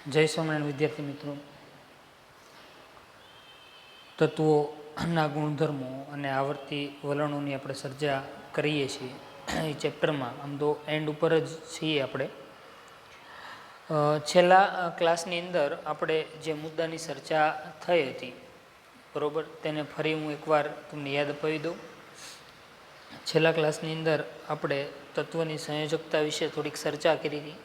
જય સ્વામિનારાયણ વિદ્યાર્થી મિત્રો, તત્વોના ગુણધર્મો અને આવર્તી વલણોની આપણે ચર્ચા કરીએ છીએ એ ચેપ્ટરમાં. આમ તો એન્ડ ઉપર જ છીએ આપણે. છેલ્લા ક્લાસની અંદર આપણે જે મુદ્દાની ચર્ચા થઈ હતી બરાબર, તેને ફરી હું એકવાર તમને યાદ અપાવી દઉં. છેલ્લા ક્લાસની અંદર આપણે તત્વની સંયોજકતા વિશે થોડીક ચર્ચા કરી હતી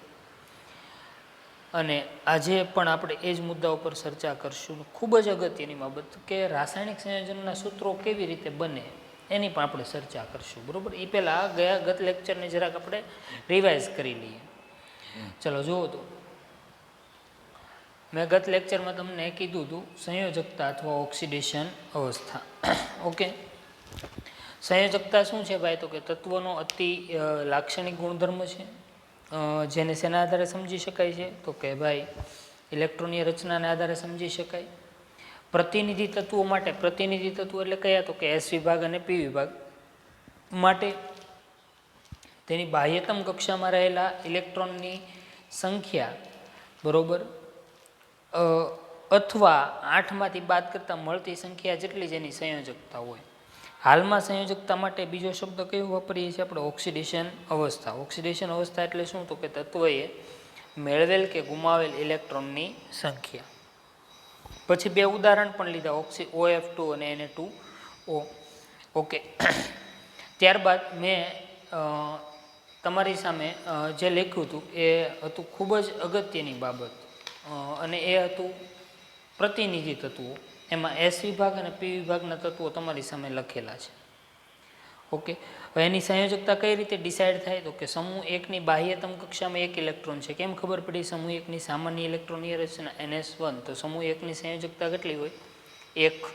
અને આજે પણ આપણે એ જ મુદ્દા ઉપર ચર્ચા કરશું. ખૂબ જ અગત્યની બાબત કે રાસાયણિક સંયોજનના સૂત્રો કેવી રીતે બને એની પણ આપણે ચર્ચા કરશું. બરાબર, એ પહેલાં ગત લેક્ચરને જરાક આપણે રિવાઇઝ કરી લઈએ. ચલો જુઓ, તો મેં ગત લેક્ચરમાં તમને કીધું હતું સંયોજકતા અથવા ઓક્સિડેશન અવસ્થા. ઓકે, સંયોજકતા શું છે ભાઈ? તો કે તત્વનો અતિ લાક્ષણિક ગુણધર્મ છે, જેને શેના આધારે સમજી શકાય છે? તો કે ભાઈ ઇલેક્ટ્રોનીય રચનાને આધારે સમજી શકાય. પ્રતિનિધિ તત્વો માટે, પ્રતિનિધિ તત્વો એટલે કયા? તો કે એસ વિભાગ અને પી વિભાગ માટે તેની બાહ્યતમ કક્ષામાં રહેલા ઇલેક્ટ્રોનની સંખ્યા બરોબર અથવા 8માંથી બાદ કરતાં મળતી સંખ્યા જેટલી જેની સંયોજકતા હોય. હાલમાં સંયોજકતા માટે બીજો શબ્દ કયો વાપરીએ છીએ આપણે? ઓક્સિડેશન અવસ્થા. ઓક્સિડેશન અવસ્થા એટલે શું? તો કે તત્વએ મેળવેલ કે ગુમાવેલ ઇલેક્ટ્રોનની સંખ્યા. પછી બે ઉદાહરણ પણ લીધા, OF2 અને Na2O. ઓકે, ત્યારબાદ મેં તમારી સામે જે લખ્યું હતું એ હતું ખૂબ જ અગત્યની બાબત, અને એ હતું પ્રતિનિધિ તત્વો. એમાં એસ વિભાગ અને પી વિભાગના તત્વો તમારી સામે લખેલા છે. ઓકે, હવે એની સંયોજકતા કઈ રીતે ડિસાઇડ થાય? તો કે સમૂહ એકની બાહ્યતમ કક્ષામાં એક ઇલેક્ટ્રોન છે. કેમ ખબર પડી? સમૂહ એકની સામાન્ય ઇલેક્ટ્રોનીય રચના NS1, તો સમૂહ એકની સંયોજકતા કેટલી હોય? 1.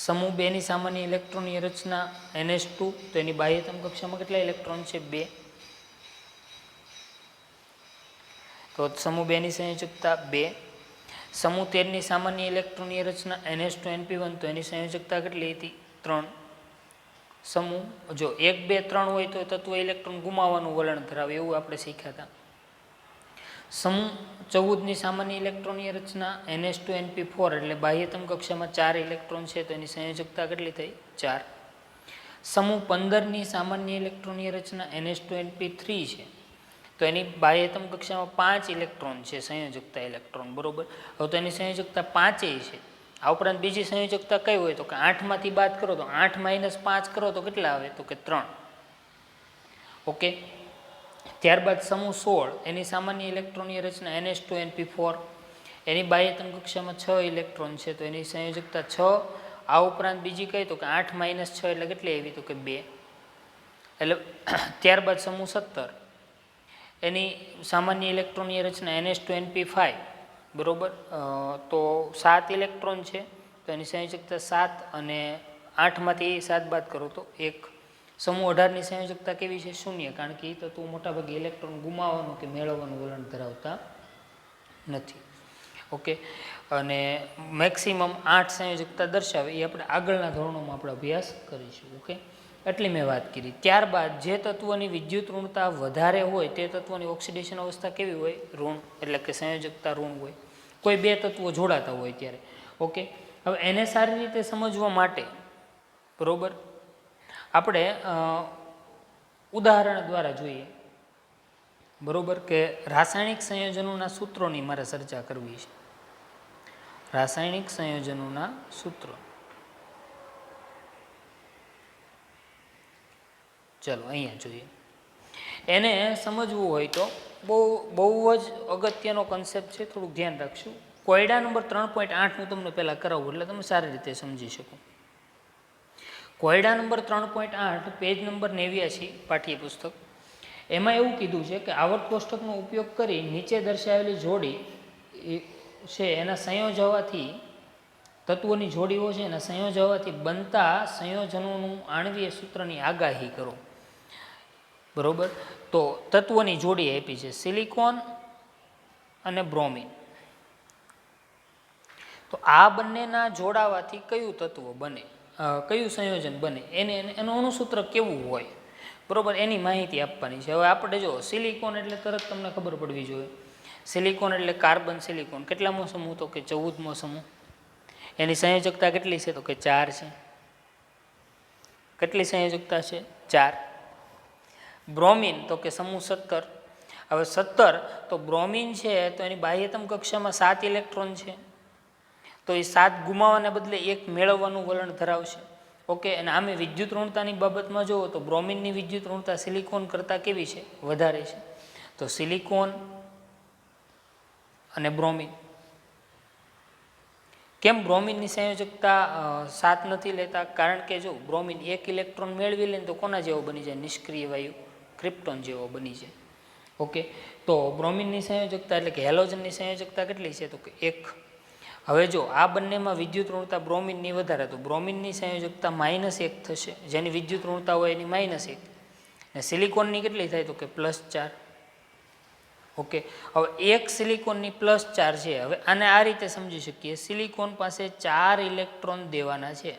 સમૂહ બેની સામાન્ય ઇલેક્ટ્રોનીય રચના NS2, તો એની બાહ્યતમ કક્ષામાં કેટલા ઇલેક્ટ્રોન છે? 2. તો સમૂહ બેની સંયોજકતા 2. સમૂહ 13ની સામાન્ય ઇલેક્ટ્રોનીય રચના NS2NP1, તો એની સંયોજકતા કેટલી હતી? 3. સમૂહ જો 1, 2, 3 હોય તો તત્વ ઇલેક્ટ્રોન ગુમાવવાનું વલણ ધરાવે, એવું આપણે શીખ્યા હતા. સમૂહ 14ની સામાન્ય ઇલેક્ટ્રોનીય રચના NS2NP4, એટલે બાહ્યતમ કક્ષામાં 4 ઇલેક્ટ્રોન છે, તો એની સંયોજકતા કેટલી થઈ? 4. સમૂહ 15ની સામાન્ય ઇલેક્ટ્રોનીય રચના NS2NP3 છે, તો એની બાહ્યતમ કક્ષામાં 5 ઇલેક્ટ્રોન છે, સંયોજકતા ઇલેક્ટ્રોન બરોબર. હવે તો એની સંયોજકતા 5 છે. આ ઉપરાંત બીજી સંયોજકતા કઈ હોય? તો કે 8માંથી બાદ કરો તો 8 - 5 કરો તો કેટલા આવે? તો કે 3. ઓકે, ત્યારબાદ સમૂહ 16 એની સામાન્ય ઇલેક્ટ્રોનીય રચના NS2NP4, એની બાહ્યતમ કક્ષામાં 6 ઇલેક્ટ્રોન છે, તો એની સંયોજકતા 6. આ ઉપરાંત બીજી કઈ? તો કે 8 - 6 એટલે કેટલી આવી? તો કે 2. એટલે ત્યારબાદ સમૂહ 17 એની સામાન્ય ઇલેક્ટ્રોનીય રચના NS2NP5 બરોબર, તો 7 ઇલેક્ટ્રોન છે, તો એની સંયોજકતા 7, અને 8માંથી 7 બાદ કરો તો 1. સમૂહ 18ની સંયોજકતા કેવી છે? 0, કારણ કે એ તત્વો મોટાભાગે ઇલેક્ટ્રોન ગુમાવવાનું કે મેળવવાનું વલણ ધરાવતા નથી. ઓકે, અને મેક્સિમમ 8 સંયોજકતા દર્શાવે એ આપણે આગળના ધોરણોમાં આપણે અભ્યાસ કરીશું. ઓકે, એટલી મેં વાત કરી. ત્યારબાદ જે તત્વોની વિદ્યુત ઋણતા વધારે હોય તે તત્વોની ઓક્સિડેશન અવસ્થા કેવી હોય? ઋણ, એટલે કે સંયોજકતા ઋણ હોય. કોઈ બે તત્વો જોડાતા હોય ત્યારે. ઓકે, હવે એને સારી રીતે સમજવા માટે બરોબર આપણે ઉદાહરણ દ્વારા જોઈએ બરોબર, કે રાસાયણિક સંયોજનોના સૂત્રોની મારે ચર્ચા કરવી છે. રાસાયણિક સંયોજનોના સૂત્રો. ચલો અહીંયા જોઈએ. એને સમજવું હોય તો બહુ જ અગત્યનો કન્સેપ્ટ છે, થોડુંક ધ્યાન રાખશું. કોયડા નંબર 3.8 હું તમને પહેલાં કરાવું એટલે તમે સારી રીતે સમજી શકો. કોયડા નંબર 3.8 પેજ નંબર 89 પાઠ્યપુસ્તક. એમાં એવું કીધું છે કે આવર્ત કોષ્ટકનો ઉપયોગ કરી નીચે દર્શાવેલી જોડી છે એના સંયોજવાથી, તત્વોની જોડીઓ છે એના સંયોજવાથી બનતા સંયોજનોનું આણ્વીય સૂત્રની આગાહી કરો. બરોબર, તો તત્વોની જોડી આપી છે સિલિકોન અને બ્રોમિન. તો આ બંનેના જોડાવાથી કયું તત્વ બને, કયું સંયોજન બને, એનું અણુસૂત્ર કેવું હોય બરોબર, એની માહિતી આપવાની છે. હવે આપણે જો સિલિકોન એટલે તરત તમને ખબર પડવી જોઈએ સિલિકોન એટલે કાર્બન સિલિકોન કેટલામો સમૂહ? તો કે 14મો સમૂહ. એની સંયોજકતા કેટલી છે? તો કે 4 છે. કેટલી સંયોજકતા છે? 4. બ્રોમિન તો કે સમૂહ 17. હવે 17 તો બ્રોમિન છે તો એની બાહ્યતમ કક્ષામાં 7 ઇલેક્ટ્રોન છે, તો એ 7 ગુમાવવાને બદલે 1 મેળવવાનું વલણ ધરાવશે. ઓકે, અને આમે વિદ્યુત ઋણતાની બાબતમાં જુઓ તો બ્રોમિનની વિદ્યુત ઋણતા સિલિકોન કરતાં કેવી છે? વધારે છે. તો સિલિકોન અને બ્રોમિન. કેમ બ્રોમિનની સંયોજકતા 7 નથી લેતા? કારણ કે જો બ્રોમિન 1 ઇલેક્ટ્રોન મેળવી લે તો કોના જેવો બની જાય? નિષ્ક્રિય વાયુ ક્રિપ્ટોન જેવો બની જાય. ઓકે, તો બ્રોમિનની સંયોજકતા એટલે કે હેલોજનની સંયોજકતા કેટલી છે? તો કે 1. હવે જો આ બંનેમાં વિદ્યુત ઋણતા બ્રોમિનની વધારે તો બ્રોમિનની સંયોજકતા -1 થશે, જેની વિદ્યુત ઋણતા હોય એની -1. અને સિલિકોનની કેટલી થાય? તો કે +4. ઓકે, હવે એક સિલિકોનની +4 છે. હવે આને આ રીતે સમજી શકીએ, સિલિકોન પાસે 4 ઇલેક્ટ્રોન દેવાના છે,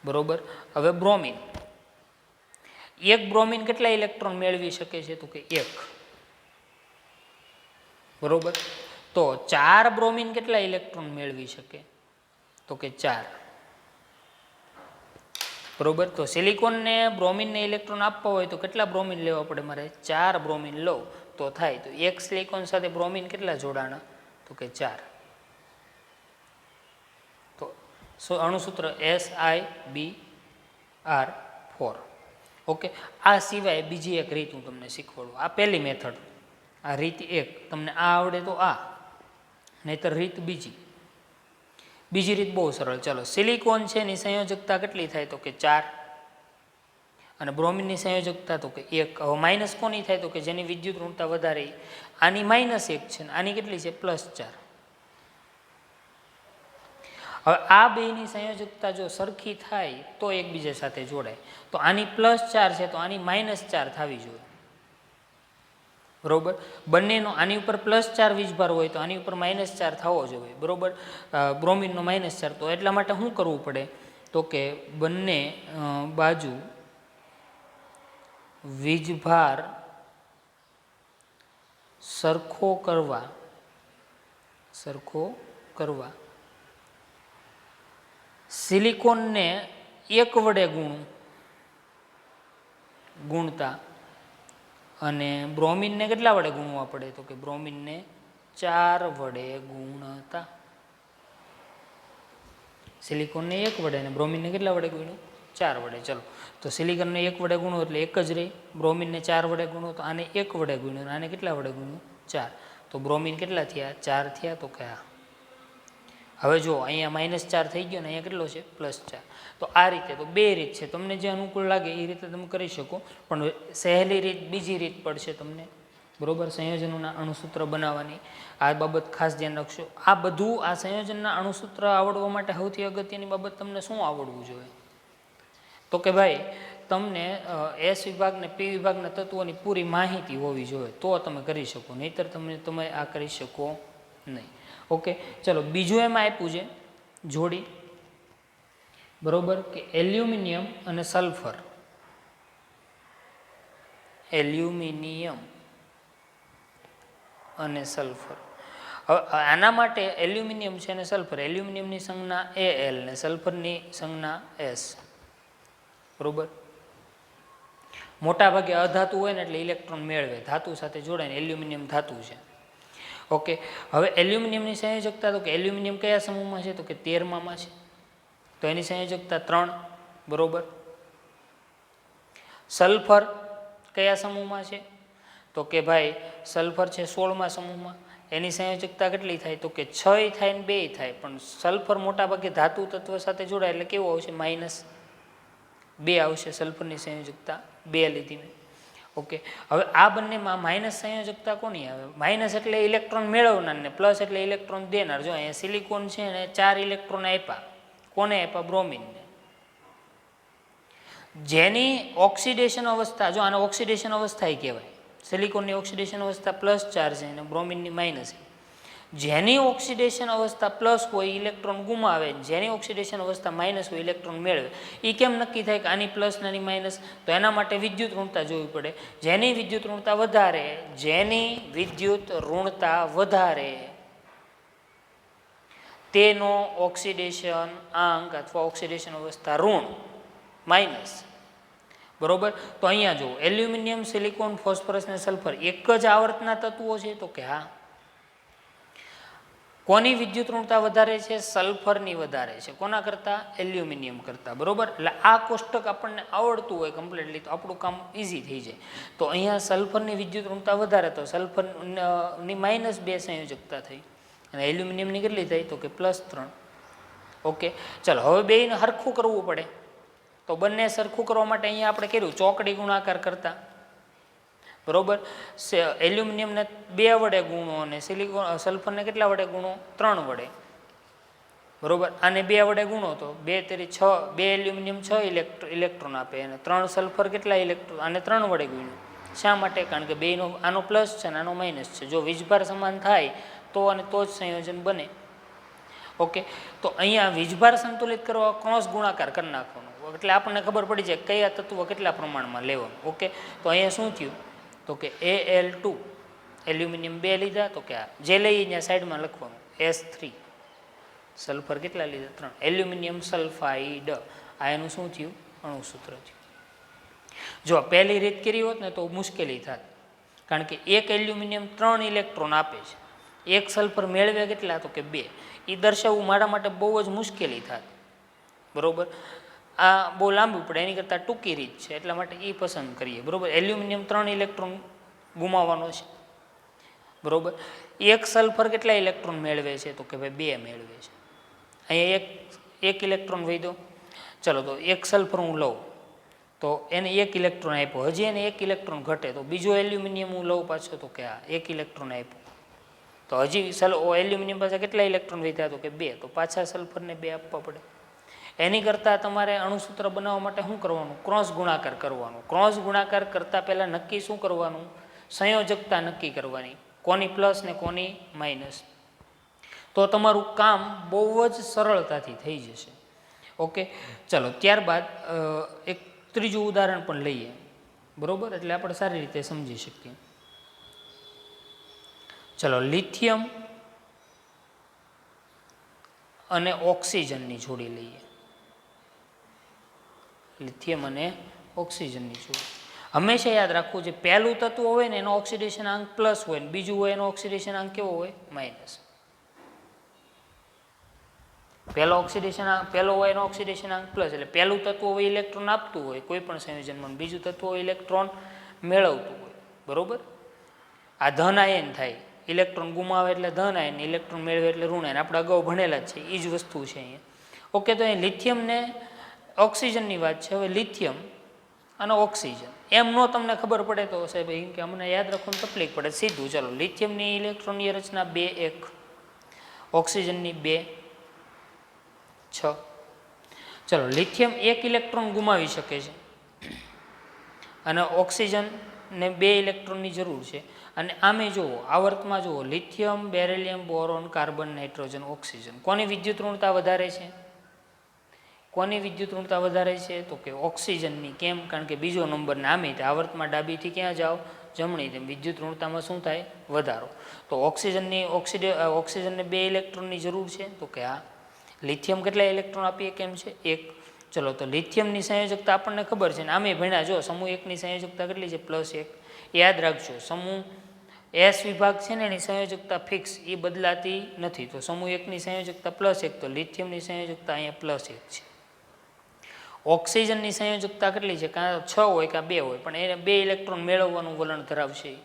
બરોબર. હવે બ્રોમિન, એક બ્રોમિન કેટલા ઇલેક્ટ્રોન મેળવી શકે છે? તો કે 1, બરોબર. તો 4 બ્રોમિન કેટલા ઇલેક્ટ્રોન મેળવી શકે? તો કે 4, બરોબર. તો સિલિકોનને બ્રોમિનને ઇલેક્ટ્રોન આપવા હોય તો કેટલા બ્રોમિન લેવા પડે મારે? 4 બ્રોમિન લો તો થાય. તો એક સિલિકોન સાથે બ્રોમિન કેટલા જોડાણા? તો કે 4. તો અણુસૂત્ર SiBr4. ઓકે, આ સિવાય બીજી એક રીત હું તમને શીખવાડું. આ પહેલી મેથડ, આ રીત 1. તમને આ આવડે તો આ, નહીતર રીત બીજી. બીજી રીત બહુ સરળ. ચલો, સિલિકોન છે એની સંયોજકતા કેટલી થાય? તો કે 4. અને બ્રોમિનની સંયોજકતા તો કે 1. હવે માઇનસ કોની થાય? તો કે જેની વિદ્યુત ઋણતા વધારે. આની -1 છે ને આની કેટલી છે? +4. હવે આ બેની સંયોજકતા જો સરખી થાય તો એકબીજા સાથે જોડાય. તો આની +4 છે તો આની -4 થવી જોઈએ, બરોબર. બંનેનો આની ઉપર +4 વીજભાર હોય તો આની ઉપર -4 થવો જોઈએ, બરોબર. બ્રોમિનનો -4. તો એટલા માટે શું કરવું પડે? તો કે બંને બાજુ વીજભાર સરખો કરવા સિલિકોનને 1 વડે ગુણતા અને બ્રોમિનને કેટલા વડે ગુણવા પડે? તો કે બ્રોમિનને 4 વડે ગુણતા. સિલિકોનને 1 વડે અને બ્રોમિનને કેટલા વડે ગુણ્યું? 4 વડે. ચલો, તો સિલિકોનને 1 વડે ગુણો એટલે 1 જ રહી. બ્રોમિનને 4 વડે ગુણો તો આને 1 વડે ગુણ્યું, આને કેટલા વડે ગુણ્યું? 4. તો બ્રોમિન કેટલા થયા? 4 થયા. તો કે આ હવે જો અહીંયા -4 થઈ ગયો ને અહીંયા કેટલો છે? +4. તો આ રીતે તો 2 રીત છે, તમને જે અનુકૂળ લાગે એ રીતે તમે કરી શકો. પણ સહેલી રીત બીજી રીત પડશે તમને, બરોબર, સંયોજનોના અણુસૂત્ર બનાવવાની. આ બાબત ખાસ ધ્યાન રાખશો. આ બધું, આ સંયોજનના અણુસૂત્ર આવડવા માટે સૌથી અગત્યની બાબત તમને શું આવડવું જોઈએ? તો કે ભાઈ તમને S વિભાગ ને P વિભાગના તત્વોની પૂરી માહિતી હોવી જોઈએ, તો તમે કરી શકો, નહીતર તમે આ કરી શકો નહીં. ઓકે, ચલો, બીજું એમાં આપ્યું છે જોડી, બરોબર, કે એલ્યુમિનિયમ અને સલ્ફર. એલ્યુમિનિયમ અને સલ્ફર. હવે આના માટે એલ્યુમિનિયમ છે અને સલ્ફર, એલ્યુમિનિયમની સંજ્ઞા Al ને સલ્ફરની સંજ્ઞા S, બરોબર. મોટા ભાગે અધાતુ હોય ને એટલે ઇલેક્ટ્રોન મેળવે, ધાતુ સાથે જોડાય ને એલ્યુમિનિયમ ધાતુ છે. ઓકે, હવે એલ્યુમિનિયમની સંયોજકતા તો કે એલ્યુમિનિયમ કયા સમૂહમાં છે? તો કે 13માં છે. તો એની સંયોજકતા 3, બરોબર. સલ્ફર કયા સમૂહમાં છે? તો કે ભાઈ સલ્ફર છે 16મા સમૂહમાં. એની સંયોજકતા કેટલી થાય? તો કે 6 થાય ને 2 થાય. પણ સલ્ફર મોટા ભાગે ધાતુ તત્વ સાથે જોડાય એટલે કેવું આવશે? -2 આવશે. સલ્ફરની સંયોજકતા 2 લીધી મેં. ઓકે, હવે આ બંનેમાં માઇનસ સંયોજકતા કોની આવે? માઇનસ એટલે ઇલેક્ટ્રોન મેળવનાર ને પ્લસ એટલે ઇલેક્ટ્રોન દેનાર. જો અહીંયા સિલિકોન છે ને 4 ઇલેક્ટ્રોન આપ્યા. કોને આપ્યા? બ્રોમિનને. જેની ઓક્સિડેશન અવસ્થા, જો આને ઓક્સિડેશન અવસ્થા કહેવાય. સિલિકોનની ઓક્સિડેશન અવસ્થા +4 છે અને બ્રોમિનની -1. જેની ઓક્સિડેશન અવસ્થા પ્લસ હોય ઇલેક્ટ્રોન ગુમાવે, જેની ઓક્સિડેશન અવસ્થા માઇનસ હોય ઇલેક્ટ્રોન મેળવે. એ કેમ નક્કી થાય કે આની પ્લસ ને આની માઇનસ? તો એના માટે વિદ્યુત ઋણતા જોવી પડે. જેની વિદ્યુત ઋણતા વધારે, જેની વિદ્યુત ઋણતા વધારે તેનો ઓક્સિડેશન આંક અથવા ઓક્સિડેશન અવસ્થા ઋણ માઇનસ. બરોબર. તો અહીંયા જુઓ, એલ્યુમિનિયમ, સિલિકોન, ફોસ્ફરસ ને સલ્ફર એક જ આવર્તના તત્વો છે? તો કે હા. કોની વિદ્યુત ઋણતા વધારે છે? સલ્ફરની વધારે છે. કોના કરતાં? એલ્યુમિનિયમ કરતાં. બરોબર. એટલે આ કોષ્ટક આપણને આવડતું હોય કમ્પ્લીટલી તો આપણું કામ ઇઝી થઈ જાય. તો અહીંયા સલ્ફરની વિદ્યુત ઋણતા વધારે, તો સલ્ફરની -2 સંયોજકતા થઈ અને એલ્યુમિનિયમની કેટલી થઈ? તો કે +3. ઓકે, ચાલો હવે બેયને સરખું કરવું પડે. તો બંને સરખું કરવા માટે અહીંયા આપણે કર્યું ચોકડી ગુણાકાર કરતા. બરોબર. એલ્યુમિનિયમને 2 વડે ગુણો અને સલ્ફરને કેટલા વડે ગુણો? 3 વડે. બરોબર. આને 2 વડે ગુણો તો 2 તેરી 6, 2 એલ્યુમિનિયમ 6 ઇલેક્ટ્રોન આપે અને 3 સલ્ફર કેટલા ઇલેક્ટ્રોન? આને 3 વડે ગુણ્યું. શા માટે? કારણ કે બેનો આનો પ્લસ છે અને આનો માઇનસ છે. જો વીજભાર સમાન થાય તો અને તો જ સંયોજન બને. ઓકે, તો અહીંયા વીજભાર સંતુલિત કરવા ક્રોસ ગુણાકાર કરી નાખવાનો, એટલે આપણને ખબર પડી જાય કયા તત્વો કેટલા પ્રમાણમાં લેવાનું. ઓકે, તો અહીંયા શું થયું? તો કે Al2 એલ્યુમિનિયમ 2 લીધા, તો કે આ જે લઈ અહીંયા સાઈડમાં લખવાનું S3 સલ્ફર કેટલા લીધા? 3. એલ્યુમિનિયમ સલ્ફાઇડ, આ એનું શું થયું? અણુસૂત્ર થયું. જો પહેલી રીત કરી હોત ને તો મુશ્કેલી થાત, કારણ કે એક એલ્યુમિનિયમ 3 ઇલેક્ટ્રોન આપે છે, એક સલ્ફર મેળવે કેટલા? તો કે 2. એ દર્શાવવું મારા માટે બહુ જ મુશ્કેલી થાત. બરોબર. આ બહુ લાંબુ પડે, એની કરતાં ટૂંકી રીત છે, એટલા માટે એ પસંદ કરીએ. બરોબર. એલ્યુમિનિયમ 3 ઇલેક્ટ્રોન ગુમાવવાનો છે. બરોબર. એક સલ્ફર કેટલા ઇલેક્ટ્રોન મેળવે છે? તો કે ભાઈ 2 મેળવે છે. અહીંયા એક ઇલેક્ટ્રોન વહી. ચલો, તો એક સલ્ફર હું લઉં તો એને 1 ઇલેક્ટ્રોન આપ્યો, હજી એને 1 ઇલેક્ટ્રોન ઘટે તો બીજો એલ્યુમિનિયમ હું લઉં પાછો, તો કે આ 1 ઇલેક્ટ્રોન આપ્યો તો હજી એલ્યુમિનિયમ પાસે કેટલા ઇલેક્ટ્રોન વધ્યા? તો કે 2. તો પાછા સલ્ફરને 2 આપવા પડે. એની કરતાં તમારે અણુસૂત્ર બનાવવા માટે શું કરવાનું? ક્રોસ ગુણાકાર કરવાનો. ક્રોસ ગુણાકાર કરતાં પહેલાં નક્કી શું કરવાનું? સંયોજકતા નક્કી કરવાની, કોની પ્લસ ને કોની માઇનસ. તો તમારું કામ બહુ જ સરળતાથી થઈ જશે. ઓકે, ચાલો ત્યારબાદ એક ત્રીજું ઉદાહરણ પણ લઈએ. બરોબર. એટલે આપણે સારી રીતે સમજી શકીએ. ચલો, લિથિયમ અને ઓક્સિજનની જોડી લઈએ. લિથિયમ અને ઓક્સિજનની જોડી. હંમેશા યાદ રાખવું છે, પહેલું તત્વ હોય ને એનો ઓક્સિડેશન આંક પ્લસ હોય ને બીજું હોય એનો ઓક્સિડેશન આંક કેવો હોય? માઇનસ. પહેલો હોય એનો ઓક્સિડેશન આંક પ્લસ, એટલે પહેલું તત્વ હોય ઇલેક્ટ્રોન આપતું હોય કોઈ પણ સંયોજનમાં, બીજું તત્વ હોય ઇલેક્ટ્રોન મેળવતું હોય. બરોબર. આ ધન આયન થાય, ઇલેક્ટ્રોન ગુમાવે એટલે ધન આયન, ઇલેક્ટ્રોન મેળવે એટલે ઋણ આયન. આપણે અગાઉ ભણેલા જ છે, એ જ વસ્તુ છે અહીંયા. ઓકે, તો અહીં લિથિયમ ને ઓક્સિજનની વાત છે. હવે લિથિયમ અને ઓક્સિજન એમ નો તમને ખબર પડે તો સાહેબ એમ કે અમને યાદ રાખવાનું તકલીફ પડે. સીધું ચલો, લિથિયમની ઇલેક્ટ્રોનની રચના 2 1, ઓક્સિજનની 2 6. ચલો, લિથિયમ 1 ઇલેક્ટ્રોન ગુમાવી શકે છે અને ઓક્સિજનને 2 ઇલેક્ટ્રોનની જરૂર છે. અને આમે જુઓ, આવર્તમાં જુઓ, lithium, beryllium, boron, carbon, nitrogen, oxygen. કોની વિદ્યુત ઋણતા વધારે છે? કોની વિદ્યુત ઋણતા વધારે છે? તો કે ઓક્સિજનની. કેમ? કારણ કે બીજો નંબર ને આમે આવર્તમાં ડાબીથી ક્યાં જાઓ? જમણી. તેમ વિદ્યુત ઋણતામાં શું થાય? વધારો. તો ઓક્સિજનને 2 ઇલેક્ટ્રોનની જરૂર છે. તો કે આ લિથિયમ કેટલા ઇલેક્ટ્રોન આપીએ કેમ છે? 1. ચલો, તો લિથિયમની સંયોજકતા આપણને ખબર છે ને આમે ભણ્યા. જો સમૂહ 1ની સંયોજકતા કેટલી છે? +1. યાદ રાખજો, સમૂહ S વિભાગ છે ને એની સંયોજકતા ફિક્સ, એ બદલાતી નથી. તો સમૂહ 1ની સંયોજકતા +1, તો લિથિયમની સંયોજકતા અહીંયા +1 છે. ઓક્સિજનની સંયોજકતા કેટલી છે? કાં 6 હોય કાં 2 હોય, પણ એને 2 ઇલેક્ટ્રોન મેળવવાનું વલણ ધરાવશે.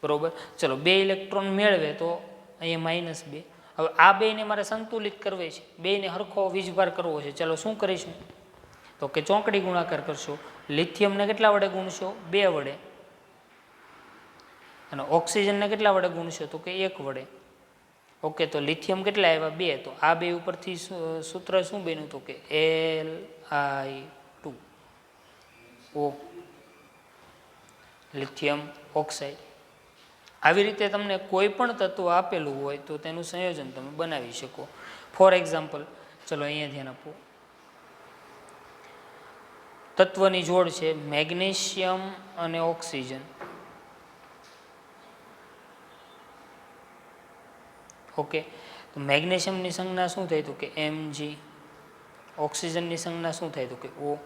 બરોબર. ચલો, 2 ઇલેક્ટ્રોન મેળવે તો અહીંયા -2. હવે આ બેને મારે સંતુલિત કરવી છે, બેને હરખો વીજભાર કરવો છે. ચલો, શું કરીશું? તો કે ચોકડી ગુણાકાર કરશો. લિથિયમને કેટલા વડે ગુણશો? 2 વડે. અને ઓક્સિજનને કેટલા વડે ગુણશો? તો કે 1 વડે. ઓકે, તો લિથિયમ કેટલા આવ્યા? 2. તો આ બે ઉપરથી સૂત્ર શું બન્યું? તો કે Li2O, લિથિયમ ઓક્સાઇડ. આવી રીતે તમને કોઈ પણ તત્વ આપેલું હોય તો તેનું સંયોજન તમે બનાવી શકો. ફોર એક્ઝામ્પલ, ચલો અહીંયા ધ્યાન આપો. તત્વની જોડ છે મેગ્નેશિયમ અને ઓક્સિજન. ઓકે, તો મેગ્નેશિયમની સંજ્ઞા શું થાય તો કે Mg, ઓક્સિજનની સંજ્ઞા શું થાય તો કે O.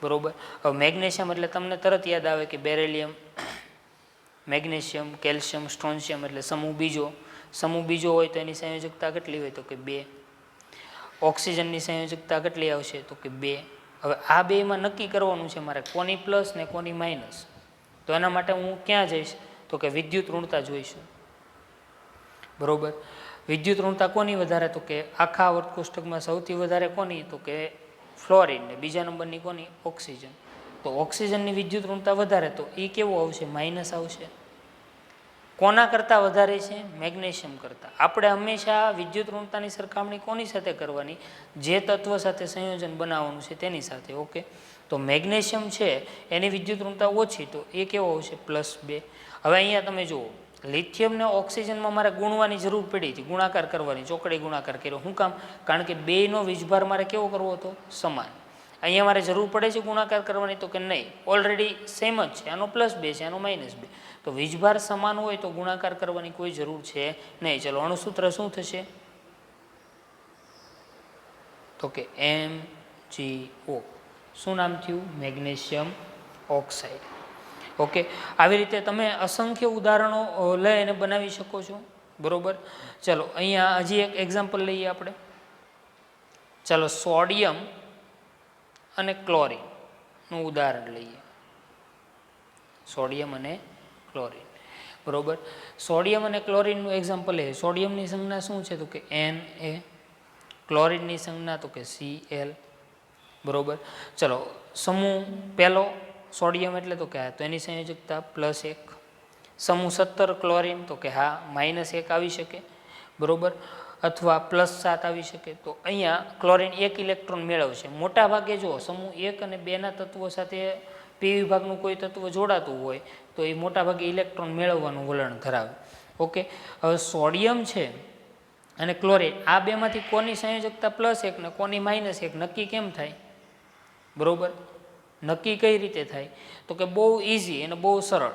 બરોબર. હવે મેગ્નેશિયમ એટલે તમને તરત યાદ આવે કે બેરેલિયમ, મેગ્નેશિયમ, કેલ્શિયમ, સ્ટ્રોન્શિયમ એટલે સમૂહ બીજો. સમૂહ બીજો હોય તો એની સંયોજકતા કેટલી હોય તો કે 2. ઓક્સિજનની સંયોજકતા કેટલી આવશે તો કે 2. હવે આ બેમાં નક્કી કરવાનું છે મારે કોની પ્લસ ને કોની માઇનસ. તો એના માટે હું ક્યાં જઈશ તો કે વિદ્યુત ઋણતા જોઈશું. બરોબર. વિદ્યુત ઋણતા કોની વધારે તો કે આખા વર્ગ કોષ્ટકમાં સૌથી વધારે કોની તો કે ફ્લોરિન, ને બીજા નંબરની કોની ઓક્સિજન. તો ઓક્સિજનની વિદ્યુત ઋણતા વધારે તો એ કેવો આવશે માઇનસ આવશે. કોના કરતાં વધારે છે મેગ્નેશિયમ કરતાં. આપણે હંમેશા વિદ્યુત ઋણતાની સરખામણી કોની સાથે કરવાની જે તત્વ સાથે સંયોજન બનાવવાનું છે તેની સાથે. ઓકે, તો મેગ્નેશિયમ છે એની વિદ્યુત ઋણતા ઓછી તો એ કેવો આવશે +2. હવે અહીંયા તમે જુઓ લિથિયમને ઓક્સિજનમાં મારે ગુણવાની જરૂર પડી હતી, ગુણાકાર કરવાની, ચોકડી ગુણાકાર કર્યો. શું કામ? કારણ કે બેયનો વીજભાર મારે કેવો કરવો હતો સમાન. અહીંયા મારે જરૂર પડે છે ગુણાકાર કરવાની તો કે નહીં, ઓલરેડી સેમ જ છે, આનો +2 છે આનો -2. તો વીજભાર સમાન હોય તો ગુણાકાર કરવાની કોઈ જરૂર છે નહીં. ચલો અણુસૂત્ર શું થશે તો કે MgO. શું નામ થયું મેગ્નેશિયમ ઓક્સાઇડ. ઓકે, આવી રીતે તમે અસંખ્ય ઉદાહરણો લઈ અને બનાવી શકો છો. બરોબર. ચલો અહીંયા હજી એક એક્ઝામ્પલ લઈએ આપણે. ચલો સોડિયમ અને ક્લોરિનનું ઉદાહરણ લઈએ. સોડિયમ અને ક્લોરિન. બરોબર. સોડિયમ અને ક્લોરિનનું એક્ઝામ્પલ લઈએ. સોડિયમની સંજ્ઞા શું છે તો કે Na, ક્લોરિનની સંજ્ઞા તો કે Cl. બરોબર. ચલો સમૂહ પહેલો સોડિયમ એટલે તો કે હા, તો એની સંયોજકતા +1. સમૂહ 17 ક્લોરિન તો કે હા -1 આવી શકે. બરોબર. અથવા +7 આવી શકે. તો અહીંયા ક્લોરિન 1 ઇલેક્ટ્રોન મેળવશે. મોટા ભાગે જો સમૂહ 1 અને 2ના તત્વો સાથે પી વિભાગનું કોઈ તત્વ જોડાતું હોય તો એ મોટા ભાગે ઇલેક્ટ્રોન મેળવવાનું વલણ ધરાવે. ઓકે, હવે સોડિયમ છે અને ક્લોરિન આ બેમાંથી કોની સંયોજકતા +1 ને કોની -1 નક્કી કેમ થાય? બરોબર. નક્કી કઈ રીતે થાય તો કે બહુ ઇઝી અને બહુ સરળ.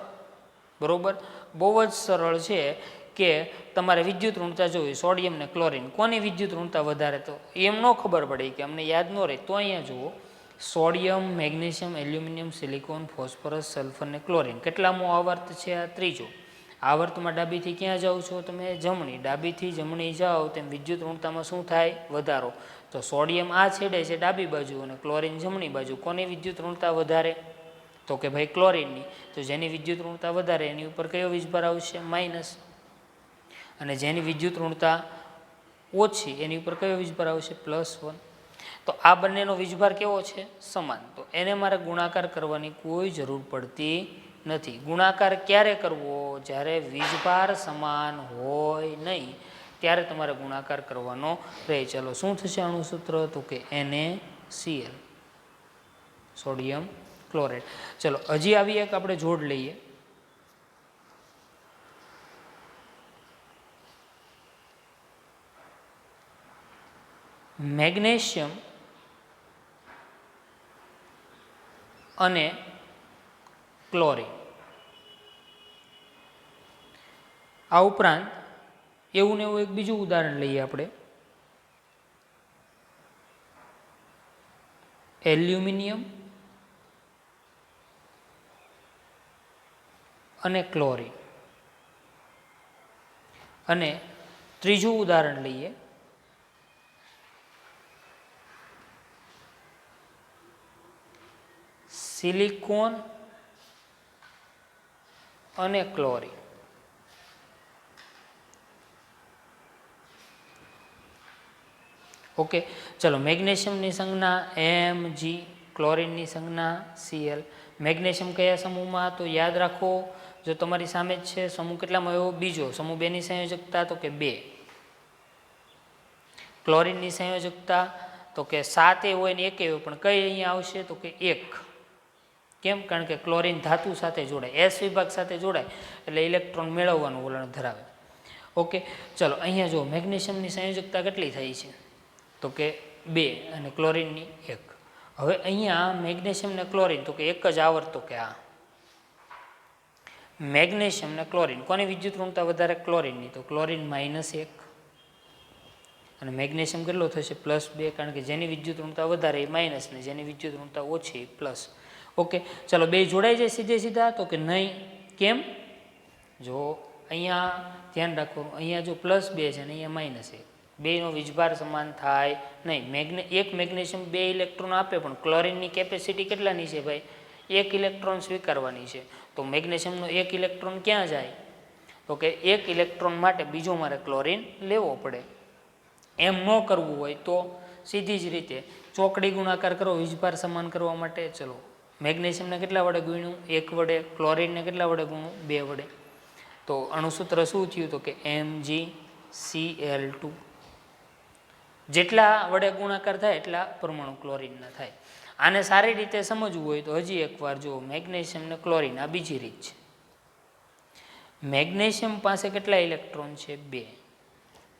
બરોબર. બહુ જ સરળ છે કે તમારે વિદ્યુત ઋણતા જોવી સોડિયમ ને ક્લોરિન કોની વિદ્યુત ઋણતા વધારે. તો એમ ન ખબર પડે કે અમને યાદ ન રહે તો અહીંયા જુઓ sodium, magnesium, aluminium, silicon, phosphorus, sulphur ને ક્લોરિન. કેટલામો આવર્ત છે આ? ત્રીજો. આવર્તમાં ડાબીથી ક્યાં જાઓ છો તમે? જમણી. ડાબીથી જમણી જાઓ તેમ વિદ્યુત ઋણતામાં શું થાય? વધારો. તો સોડિયમ આ છેડે છે ડાબી બાજુ અને ક્લોરિન જમણી બાજુ. કોની વિદ્યુત ઋણતા વધારે તો કે ભાઈ ક્લોરિનની. તો જેની વિદ્યુત ઋણતા વધારે એની ઉપર કયો વીજભાર આવશે? માઇનસ. અને જેની વિદ્યુત ઋણતા ઓછી એની ઉપર કયો વીજભાર આવશે? +1. તો આ બંનેનો વીજભાર કેવો છે? સમાન. તો એને મારે ગુણાકાર કરવાની કોઈ જરૂર પડતી નથી. ગુણાકાર ક્યારે કરવો? જ્યારે વીજભાર સમાન હોય નહીં ત્યારે તમારે ગુણાકાર કરવાનો રહે. ચલો શું થશે અણુસૂત્ર તો કે NaCl, સોડિયમ ક્લોરાઇડ. ચલો હજી આવી એક આપણે જોડ લઈએ. મેગ્નેશિયમ અને ક્લોરિન. આ ઉપરાંત એવું ને એવું એક બીજું ઉદાહરણ લઈએ આપણે. એલ્યુમિનિયમ અને ક્લોરિન. અને ત્રીજું ઉદાહરણ લઈએ સિલિકોન અને ક્લોરિન. ઓકે, ચલો મેગ્નેશિયમની સંજ્ઞા Mg, ક્લોરિનની સંજ્ઞા Cl. મેગ્નેશિયમ કયા સમૂહમાં? તો યાદ રાખો જો તમારી સામે જ છે સમૂહ કેટલામાં આવ્યો? બીજો. સમૂહ 2ની સંયોજકતા તો કે 2. ક્લોરિનની સંયોજકતા તો કે 7 હોય ને 1 હોય પણ કઈ અહીંયા આવશે તો કે 1. કેમ? કારણ કે ક્લોરિન ધાતુ સાથે જોડાય, એસ વિભાગ સાથે જોડાય એટલે ઇલેક્ટ્રોન મેળવવાનું વલણ ધરાવે. ઓકે, ચલો અહીંયા જો મેગ્નેશિયમની સંયોજકતા કેટલી થઈ છે તો કે 2 અને ક્લોરિનની 1. હવે અહીંયા મેગ્નેશિયમ ને ક્લોરિન તો કે એક જ આવર્ત, તો કે આ મેગ્નેશિયમ ને ક્લોરિન કોની વિદ્યુત ઋણતા વધારે? ક્લોરિનની. તો ક્લોરિન -1 અને મેગ્નેશિયમ કેટલો થશે? +2, કારણ કે જેની વિદ્યુત ઋણતા વધારે એ માઇનસ ને જેની વિદ્યુત ઋણતા ઓછી એ પ્લસ. ઓકે, ચલો બે જોડાઈ જાય સીધે સીધા તો કે નહીં. કેમ? જો અહીંયા ધ્યાન રાખો, અહીંયા જો +2 છે ને અહીંયા -1, બેનો વીજભાર સમાન થાય નહીં. એક મેગ્નેશિયમ 2 ઇલેક્ટ્રોન આપે, પણ ક્લોરિનની કેપેસિટી કેટલાની છે ભાઈ? 1 ઇલેક્ટ્રોન સ્વીકારવાની છે. તો મેગ્નેશિયમનો 1 ઇલેક્ટ્રોન ક્યાં જાય? તો કે 1 ઇલેક્ટ્રોન માટે બીજો મારે ક્લોરિન લેવો પડે. એમ ન કરવું હોય તો સીધી જ રીતે ચોકડી ગુણાકાર કરો વીજભાર સમાન કરવા માટે. ચલો મેગ્નેશિયમને કેટલા વડે ગુણ્યું? 1 વડે. ક્લોરિનને કેટલા વડે ગુણ્યું? 2 વડે. તો અણુસૂત્ર શું થયું? તો કે MgCl2. જેટલા વડે ગુણાકાર થાય એટલા પરમાણુ ક્લોરિનના થાય. આને સારી રીતે સમજવું હોય તો હજી એકવાર જુઓ, મેગ્નેશિયમ ને ક્લોરિન આ બીજી રીત છે. મેગ્નેશિયમ પાસે કેટલા ઇલેક્ટ્રોન છે? 2.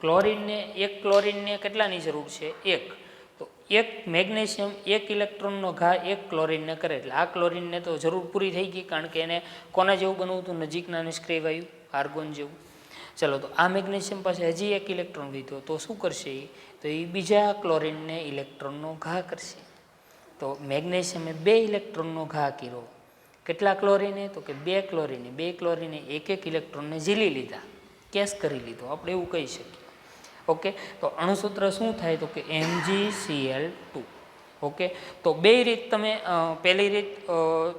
ક્લોરિનને કેટલાની જરૂર છે? 1. તો એક મેગ્નેશિયમ 1 ઇલેક્ટ્રોનનો ઘા 1 ક્લોરિનને કરે એટલે આ ક્લોરિનને તો જરૂર પૂરી થઈ ગઈ, કારણ કે એને કોના જેવું બનવું હતું? નજીકના નિષ્ક્રિય વાયુ આર્ગોન જેવું. ચલો, તો આ મેગ્નેશિયમ પાસે હજી 1 ઇલેક્ટ્રોન વીધો તો શું કરશે? તો એ બીજા ક્લોરિનને ઇલેક્ટ્રોનનો ઘા કરશે. તો મેગ્નેશિયમે 2 ઇલેક્ટ્રોનનો ઘા કર્યો. કેટલા ક્લોરિને? તો કે 2 ક્લોરિને. 2 ક્લોરિને 1 ઇલેક્ટ્રોનને ઝીલી લીધા, કેસ કરી લીધો, આપણે એવું કહી શકીએ. ઓકે, તો અણુસૂત્ર શું થાય? તો કે MgCl2. ઓકે, તો બે રીત તમે પહેલી રીત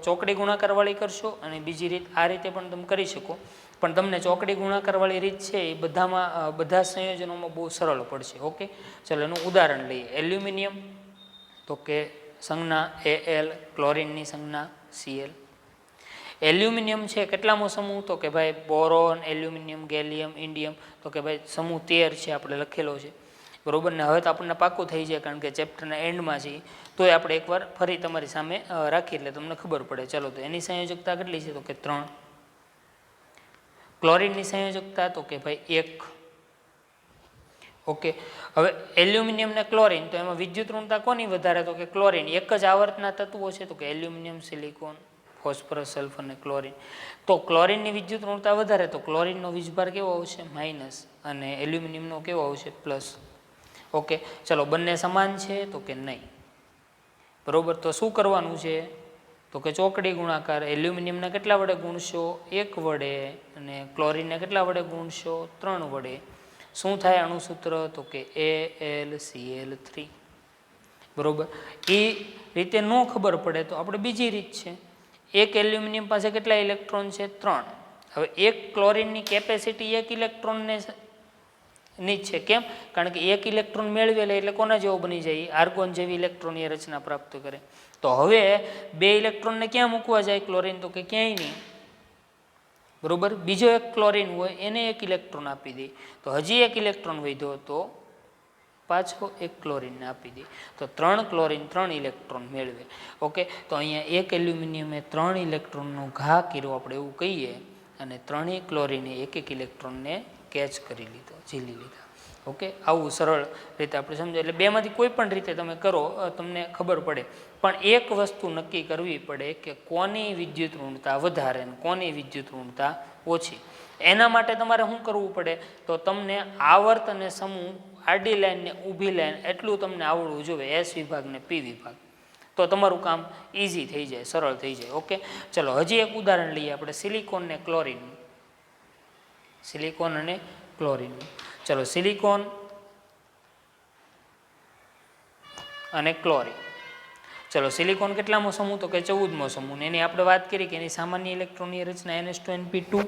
ચોકડી ગુણાકારવાળી કરશો અને બીજી રીત આ રીતે પણ તમે કરી શકો. પણ તમને ચોકડી ગુણાકારવાળી રીત છે એ બધા સંયોજનોમાં બહુ સરળ પડશે. ઓકે, ચાલો એનું ઉદાહરણ લઈએ. એલ્યુમિનિયમ તો કે સંજ્ઞા Al, ક્લોરિનની સંજ્ઞા Cl. એલ્યુમિનિયમ છે કેટલામો સમૂહ? તો કે ભાઈ બોરોન, એલ્યુમિનિયમ, ગેલિયમ, ઇન્ડિયમ. તો કે ભાઈ સમૂહ 13 છે, આપણે લખેલો છે, બરોબર ને? હવે તો આપણને પાકું થઈ જાય, કારણ કે ચેપ્ટરના એન્ડમાં છે, તોય આપણે એકવાર ફરી તમારી સામે રાખીએ એટલે તમને ખબર પડે. ચલો, તો એની સંયોજકતા કેટલી છે? તો કે 3. ક્લોરિનની સંયોજકતા તો કે ભાઈ 1. ઓકે, હવે એલ્યુમિનિયમ ને ક્લોરિન, તો એમાં વિદ્યુત ઋણતા કોની વધારે? તો કે ક્લોરિન. એક જ આવર્તના તત્વો છે, તો કે એલ્યુમિનિયમ, સિલિકોન, ફોસ્ફરસ, સલ્ફર અને ક્લોરિન. તો ક્લોરિનની વિદ્યુત ઋણતા વધારે, તો ક્લોરિનનો વીજભાર કેવો આવશે? માઇનસ, અને એલ્યુમિનિયમનો કેવો આવશે? પ્લસ. ઓકે, ચલો બંને સમાન છે? તો કે નહીં, બરોબર. તો શું કરવાનું છે? તો કે ચોકડી ગુણાકાર. એલ્યુમિનિયમને કેટલા વડે ગુણશો? 1 વડે, અને ક્લોરિનને કેટલા વડે ગુણશો? 3 વડે. શું થાય અણુસૂત્ર? તો કે AlCl3. બરોબર. એ રીતે ન ખબર પડે તો આપણે બીજી રીત છે. એક એલ્યુમિનિયમ પાસે કેટલા ઇલેક્ટ્રોન છે? 3. હવે એક ક્લોરિનની કેપેસિટી 1 ઇલેક્ટ્રોનને ની છે. કેમ? કારણ કે 1 ઇલેક્ટ્રોન મેળવેલે એટલે કોના જેવો બની જાય? આર્ગોન જેવી ઇલેક્ટ્રોનની રચના પ્રાપ્ત કરે. તો હવે 2 ઇલેક્ટ્રોનને ક્યાં મૂકવા જાય ક્લોરિન? તો કે ક્યાંય નહીં, બરોબર. બીજો એક ક્લોરિન હોય એને 1 ઇલેક્ટ્રોન આપી દે, તો હજી 1 ઇલેક્ટ્રોન વધ્યો તો પાછો 1 ક્લોરિનને આપી દે, તો 3 ક્લોરિન 3 ઇલેક્ટ્રોન મેળવે. ઓકે, તો અહીંયા 1 એલ્યુમિનિયમે 3 ઇલેક્ટ્રોનનો ઘા કર્યો, આપણે એવું કહીએ, અને 3 ક્લોરિને 1 ઇલેક્ટ્રોનને કેચ કરી લીધો, ઝીલી લીધા. ઓકે, આવું સરળ રીતે આપણે સમજાય. એટલે બેમાંથી કોઈ પણ રીતે તમે કરો તમને ખબર પડે. પણ એક વસ્તુ નક્કી કરવી પડે કે કોની વિદ્યુત ઋણતા વધારે અને કોની વિદ્યુત ઋણતા ઓછી. એના માટે તમારે શું કરવું પડે? તો તમને આવર્ત અને સમૂહ, આડી લાઈન ને ઊભી લાઈન એટલું તમને આવડવું જોઈએ, એસ વિભાગ ને પી વિભાગ. તો તમારું કામ ઇઝી થઈ જાય, સરળ થઈ જાય. ઓકે, ચલો હજી એક ઉદાહરણ લઈએ આપણે સિલિકોન ને ક્લોરિન. સિલિકોન અને ક્લોરિન. ચલો, સિલિકોન અને ક્લોરિન. ચલો, સિલિકોન કેટલામો સમૂહ? તો કે 14મો સમૂહ. એની આપણે વાત કરી કે એની સામાન્ય ઇલેક્ટ્રોનની રચના NH2np2.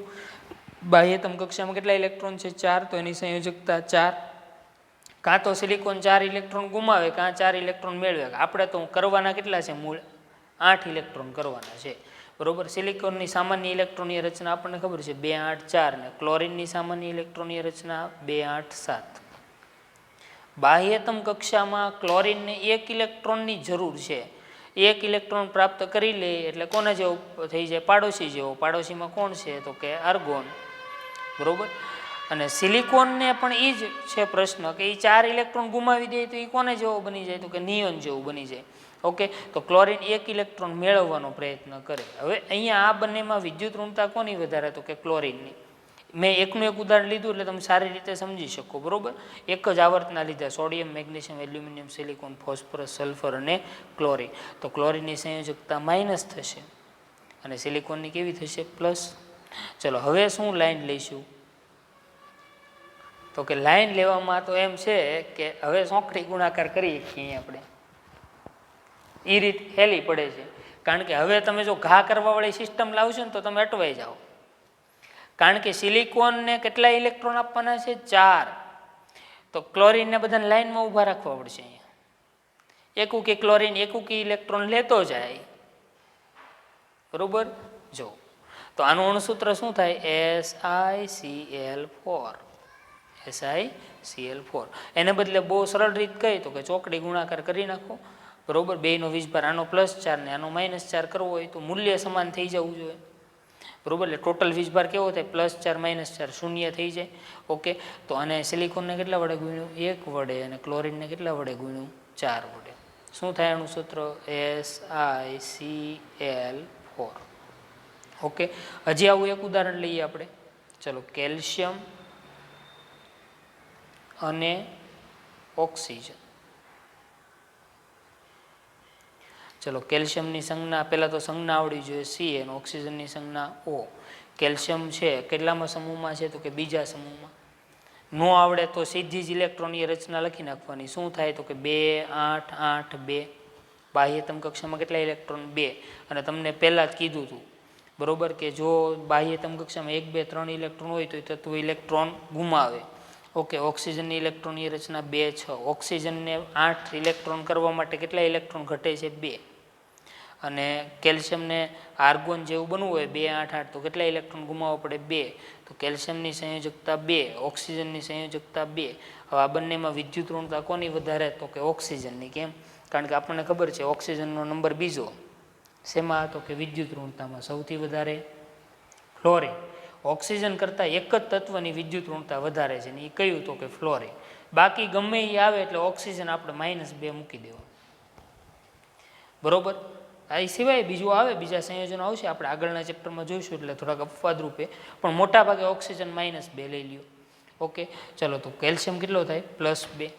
બાહ્યતમ કક્ષામાં કેટલા ઇલેક્ટ્રોન છે? 4. તો એની સંયોજકતા 4. કાં તો સિલિકોન 4 ઇલેક્ટ્રોન ગુમાવે, કાં 4 ઇલેક્ટ્રોન મેળવે. આપણે તો કરવાના કેટલા છે? મૂળ 8 ઇલેક્ટ્રોન કરવાના છે, બરોબર. સિલિકોનની સામાન્ય ઇલેક્ટ્રોનની રચના આપણને ખબર છે 2 8 4, ને ક્લોરિનની સામાન્ય ઇલેક્ટ્રોનની રચના 2 8 7. બાહ્યતમ કક્ષામાં ક્લોરિનને 1 ઇલેક્ટ્રોનની જરૂર છે. એક ઇલેક્ટ્રોન પ્રાપ્ત કરી લે એટલે કોના જેવો થઈ જાય? પાડોશી જેવો. પાડોશીમાં કોણ છે? તો કે આર્ગોન, બરોબર. અને સિલિકોનને પણ એ જ છે પ્રશ્ન કે એ 4 ઇલેક્ટ્રોન ગુમાવી દે તો એ કોને જેવો બની જાય? તો કે નિયોન જેવું બની જાય. ઓકે, તો ક્લોરીન 1 ઇલેક્ટ્રોન મેળવવાનો પ્રયત્ન કરે. હવે અહીંયા આ બંનેમાં વિદ્યુત ઋણતા કોની વધારે? તો કે ક્લોરીનની. મેં એકનું એક ઉદાહરણ લીધું એટલે તમે સારી રીતે સમજી શકો, બરોબર. એક જ આવર્તના લીધા: sodium, magnesium, aluminium, silicon, phosphorus, sulphur અને ક્લોરીન. તો ક્લોરીનની સંયોજકતા માઇનસ થશે અને સિલિકોનની કેવી થશે? પ્લસ. ચલો હવે શું લાઈન લઈશું? તો કે લાઈન લેવામાં તો એમ છે કે હવે સોંકડી ગુણાકાર કરીએ છીએ આપણે, એ રીત હેલી પડે છે. કારણ કે હવે તમે જો ઘા કરવાવાળી સિસ્ટમ લાવશો ને તો તમે અટવાઈ જાઓ. કારણ કે સિલિકોનને કેટલા ઇલેક્ટ્રોન આપવાના છે? 4. તો ક્લોરીનને બધાને લાઈનમાં ઊભા રાખવા પડશે. અહીંયા એકુકી ક્લોરીન એકુકી ઇલેક્ટ્રોન લેતો જાય, બરોબર. જો તો આનું અણુસૂત્ર શું થાય? SiCl4. SiCl4. એને બદલે બહુ સરળ રીત કઈ તો કે ચોકડી ગુણાકાર કરી નાખો, બરોબર. બેયનો વીજભાર આનો +4 ને આનો -4 કરવો હોય તો મૂલ્ય સમાન થઈ જવું જોઈએ, બરોબર. એટલે ટોટલ વીજભાર કેવો થાય? +4 -4 શૂન્ય થઈ જાય. ઓકે, તો આને સિલિકોનને કેટલા વડે ગુણ્યું? 1 વડે. અને ક્લોરીનને કેટલા વડે ગુણ્યું? 4 વડે. શું થાય આનું સૂત્ર? SiCl4. ઓકે, હજી આવું એક ઉદાહરણ લઈએ આપણે. ચલો, કેલ્શિયમ અને ઓક્સિજન. ચલો, કેલ્શિયમની સંજ્ઞા પહેલાં તો સંજ્ઞા આવડી જોઈએ C અને ઓક્સિજનની સંજ્ઞા O. કેલ્શિયમ છે કેટલામાં સમૂહમાં છે? તો કે બીજા સમૂહમાં. નો આવડે તો સીધી જ ઇલેક્ટ્રોનની રચના લખી નાખવાની. શું થાય? તો કે 2 8 8 2. બાહ્યતમ કક્ષામાં કેટલા ઇલેક્ટ્રોન? 2. અને તમને પહેલાં જ કીધું હતું, બરોબર, કે જો બાહ્યતમ કક્ષામાં 1 2 3 ઇલેક્ટ્રોન હોય તો એ તત્વ ઇલેક્ટ્રોન ગુમાવે. ઓકે, ઓક્સિજનની ઇલેક્ટ્રોનની રચના 2 6. ઓક્સિજનને 8 ઇલેક્ટ્રોન કરવા માટે કેટલા ઇલેક્ટ્રોન ઘટે છે? 2. અને કેલ્શિયમને આર્ગોન જેવું બનવું હોય 2 8 8 તો કેટલા ઇલેક્ટ્રોન ગુમાવવા પડે? 2. તો કેલ્શિયમની સંયોજકતા 2, ઓક્સિજનની સંયોજકતા 2. હવે આ બંનેમાં વિદ્યુત ઋણતા કોની વધારે? તો કે ઓક્સિજનની. કેમ? કારણ કે આપણને ખબર છે ઓક્સિજનનો નંબર બીજો. શેમાં? તો કે વિદ્યુત ઋણતામાં સૌથી વધારે ફ્લોરિન. ઓક્સિજન કરતાં એક જ તત્વની વિદ્યુત ઋણતા વધારે છે ને એ કયું? તો કે ફ્લોરિન. બાકી ગમે એ આવે એટલે ઓક્સિજન આપણે -2 મૂકી દેવું, બરોબર. આ સિવાય બીજું આવે, બીજા સંયોજનો આવશે, આપણે આગળના ચેપ્ટરમાં જોઈશું એટલે થોડાક અપવાદરૂપે, પણ મોટા ભાગે ઓક્સિજન -2 લઈ લ્યો. ઓકે, ચલો, તો કેલ્શિયમ કેટલો થાય? +2.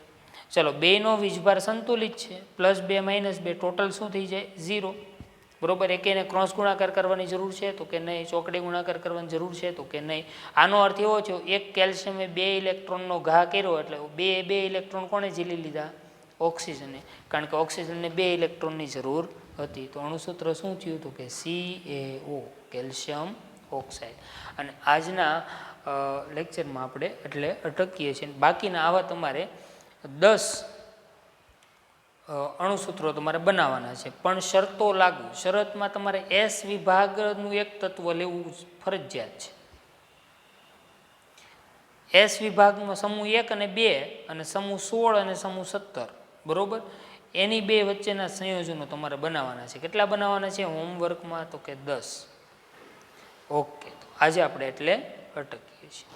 ચલો, બેનો વીજભાર સંતુલિત છે, +2 -2 ટોટલ શું થઈ જાય? 0, બરોબર. એકેને ક્રોસ ગુણાકાર કરવાની જરૂર છે? તો કે નહીં. ચોકડી ગુણાકાર કરવાની જરૂર છે? તો કે નહીં. આનો અર્થ એવો થયો એક કેલ્શિયમે 2 ઇલેક્ટ્રોનનો ઘા કર્યો એટલે 2 ઇલેક્ટ્રોન કોણે ઝીલી લીધા? ઓક્સિજને. કારણ કે ઓક્સિજનને 2 ઇલેક્ટ્રોનની જરૂર હતી. તો અણુસૂત્ર શું થયું? તો કે CaO, કેલ્શિયમ ઓક્સાઇડ. અને આજના લેક્ચરમાં આપણે એટલે અટકીએ છીએ. બાકીના આવા તમારે 10 અણુસૂત્રો તમારે બનાવવાના છે, પણ શરતો લાગુ. શરતમાં તમારે S વિભાગનું એક તત્વ લેવું ફરજિયાત છે. S વિભાગમાં સમૂહ 1 અને 2 અને સમૂહ 16 અને સમૂહ 17, બરોબર, એની બે વચ્ચેના સંયોજનો તમારે બનાવવાના છે. કેટલા બનાવવાના છે હોમવર્કમાં? તો કે 10. ઓકે, તો આજે આપણે એટલે અટકીએ છીએ.